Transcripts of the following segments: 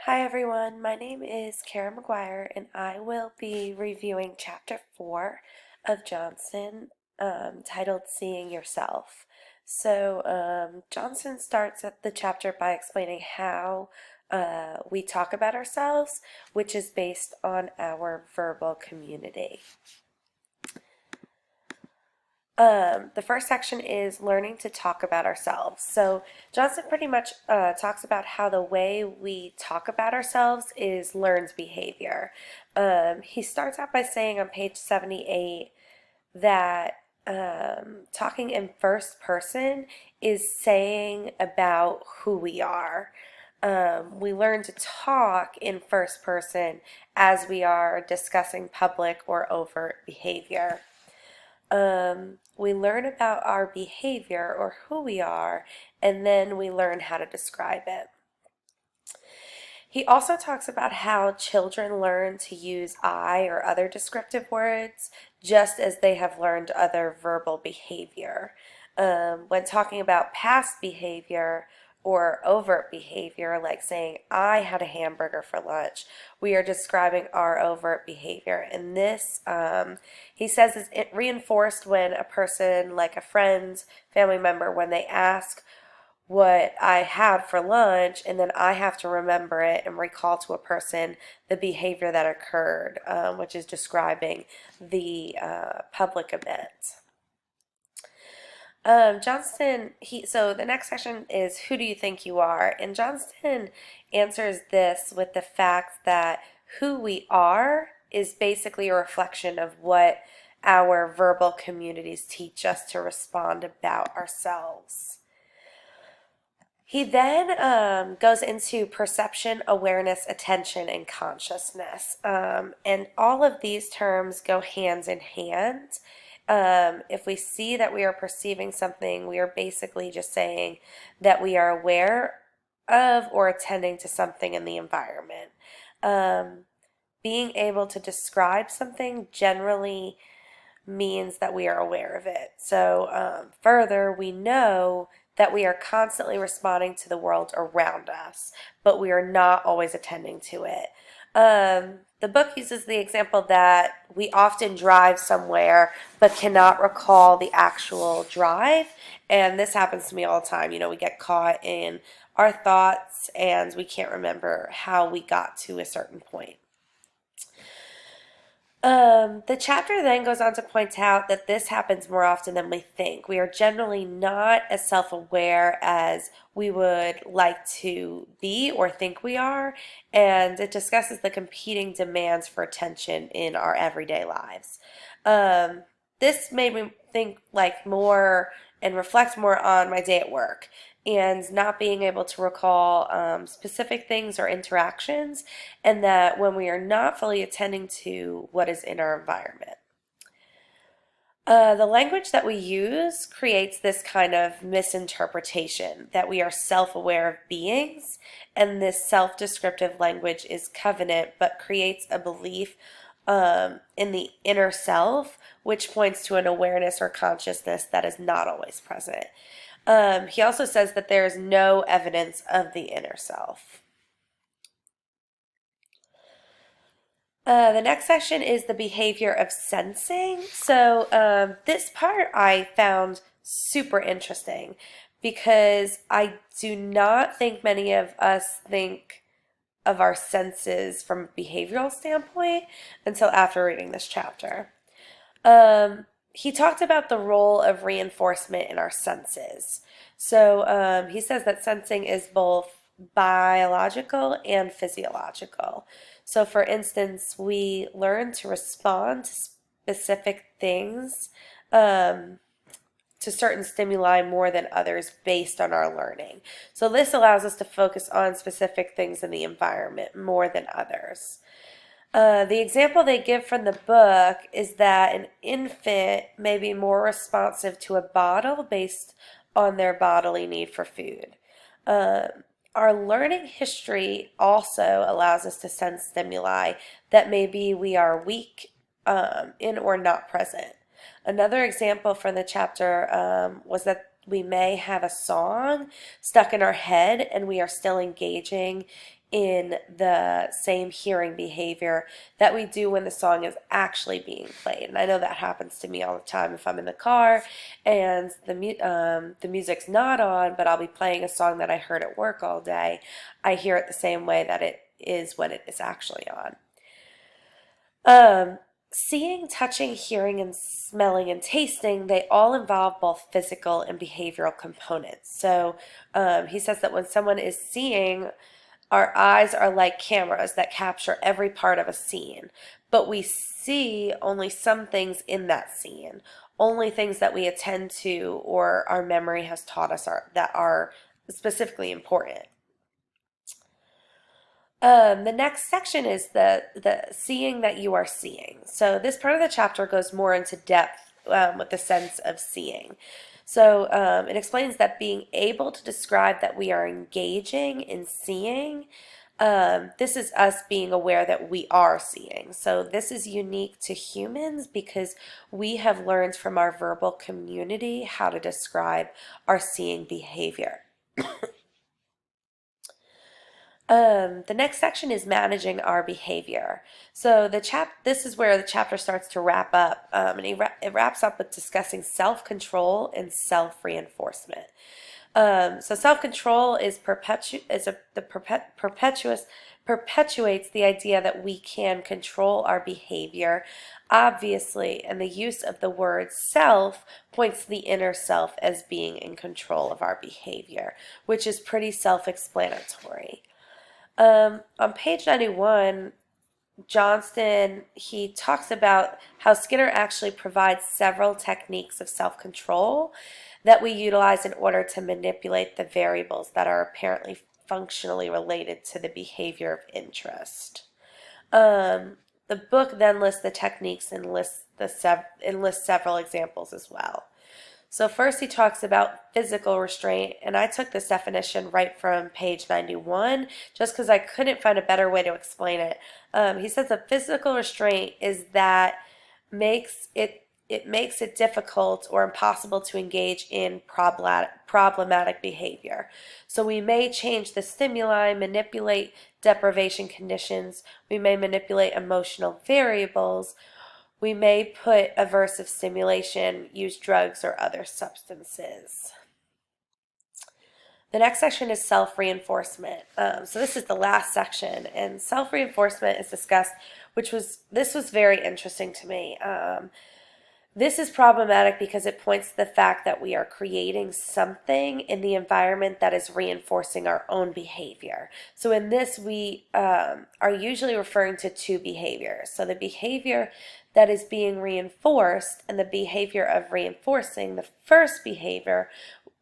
Hi everyone, my name is Kara McGuire and I will be reviewing Chapter 4 of Johnston titled Seeing Yourself. Johnston starts at the chapter by explaining how we talk about ourselves, which is based on our verbal community. The first section is learning to talk about ourselves. So Johnson pretty much talks about how the way we talk about ourselves is learned behavior. He starts out by saying on page 78 that talking in first person is saying about who we are. We learn to talk in first person as we are discussing public or overt behavior. We learn about our behavior or who we are, and then we learn how to describe it. He also talks about how children learn to use I or other descriptive words just as they have learned other verbal behavior. When talking about past behavior or overt behavior, like saying, I had a hamburger for lunch, we are describing our overt behavior. And this, he says, is it reinforced when a person, like a friend, family member, when they ask what I had for lunch, and then I have to remember it and recall to a person the behavior that occurred, which is describing the public event. So the next section is who do you think you are? And Johnston answers this with the fact that who we are is basically a reflection of what our verbal communities teach us to respond about ourselves. He then goes into perception, awareness, attention, and consciousness. And all of these terms go hands in hand. If we see that we are perceiving something, we are basically just saying that we are aware of or attending to something in the environment. Being able to describe something generally means that we are aware of it. So further, we know that we are constantly responding to the world around us, but we are not always attending to it. The book uses the example that we often drive somewhere but cannot recall the actual drive, and this happens to me all the time. You know, we get caught in our thoughts and we can't remember how we got to a certain point. The chapter then goes on to point out that this happens more often than we think. We are generally not as self-aware as we would like to be or think we are, and it discusses the competing demands for attention in our everyday lives. This made me think like more and reflect more on my day at work and not being able to recall specific things or interactions, and that when we are not fully attending to what is in our environment. The language that we use creates this kind of misinterpretation that we are self-aware of beings, and this self-descriptive language is covenant but creates a belief in the inner self, which points to an awareness or consciousness that is not always present. He also says that there is no evidence of the inner self. The next section is the behavior of sensing. So this part I found super interesting because I do not think many of us think of our senses from a behavioral standpoint until after reading this chapter. He talked about the role of reinforcement in our senses. So he says that sensing is both biological and physiological. So, for instance, we learn to respond to specific things, to certain stimuli more than others based on our learning. So, this allows us to focus on specific things in the environment more than others. The example they give from the book is that an infant may be more responsive to a bottle based on their bodily need for food. Our learning history also allows us to sense stimuli that maybe we are weak in or not present. Another example from the chapter was that we may have a song stuck in our head and we are still engaging in the same hearing behavior that we do when the song is actually being played. And I know that happens to me all the time if I'm in the car and the music's not on, but I'll be playing a song that I heard at work all day. I hear it the same way that it is when it is actually on. Seeing, touching, hearing, and smelling and tasting, they all involve both physical and behavioral components. So he says that when someone is seeing, our eyes are like cameras that capture every part of a scene, but we see only some things in that scene, only things that we attend to or our memory has taught us that are specifically important. The next section is the seeing that you are seeing. So this part of the chapter goes more into depth with the sense of seeing. So it explains that being able to describe that we are engaging in seeing, this is us being aware that we are seeing. So this is unique to humans because we have learned from our verbal community how to describe our seeing behavior. The next section is managing our behavior. So this is where the chapter starts to wrap up, and it wraps up with discussing self-control and self-reinforcement. So self-control is perpetuates the idea that we can control our behavior, obviously, and the use of the word self points to the inner self as being in control of our behavior, which is pretty self-explanatory. On page 91, Johnston, he talks about how Skinner actually provides several techniques of self-control that we utilize in order to manipulate the variables that are apparently functionally related to the behavior of interest. The book then lists the techniques and lists several examples as well. So first he talks about physical restraint, and I took this definition right from page 91 just because I couldn't find a better way to explain it. He says a physical restraint is that it makes it difficult or impossible to engage in problematic behavior. So we may change the stimuli, manipulate deprivation conditions, we may manipulate emotional variables, we may put aversive stimulation, use drugs or other substances. The next section is self-reinforcement. So this is the last section, and self-reinforcement is discussed, this was very interesting to me. This is problematic because it points to the fact that we are creating something in the environment that is reinforcing our own behavior. So in this, we are usually referring to two behaviors. So the behavior that is being reinforced and the behavior of reinforcing the first behavior,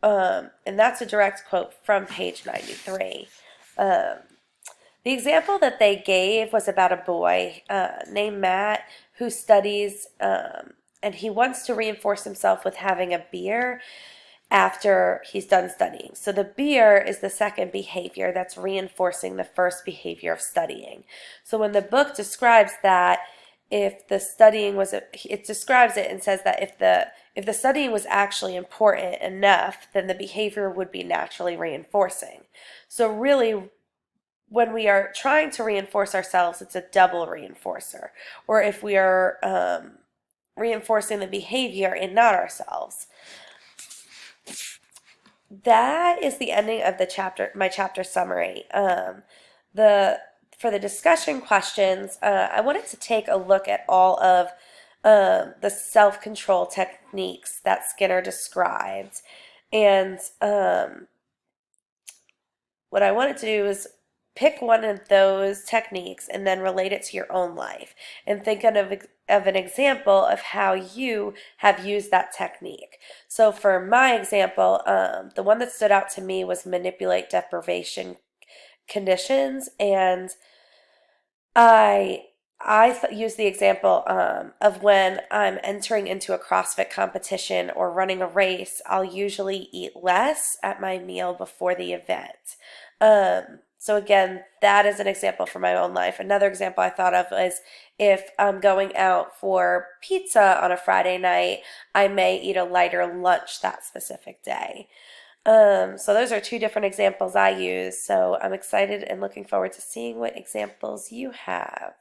and that's a direct quote from page 93. The example that they gave was about a boy named Matt who studies and he wants to reinforce himself with having a beer after he's done studying. So the beer is the second behavior that's reinforcing the first behavior of studying. So when the book describes that, if the studying was, it describes it and says that if the studying was actually important enough, then the behavior would be naturally reinforcing. So really, when we are trying to reinforce ourselves, it's a double reinforcer. Or if we are reinforcing the behavior and not ourselves. That is the ending of the chapter, my chapter summary. For the discussion questions, I wanted to take a look at all of the self-control techniques that Skinner described. And what I wanted to do is pick one of those techniques and then relate it to your own life and think of an example of how you have used that technique. So for my example, the one that stood out to me was manipulate deprivation conditions, and I use the example of when I'm entering into a CrossFit competition or running a race, I'll usually eat less at my meal before the event. So again, that is an example from my own life. Another example I thought of is if I'm going out for pizza on a Friday night, I may eat a lighter lunch that specific day. So those are two different examples I use. So I'm excited and looking forward to seeing what examples you have.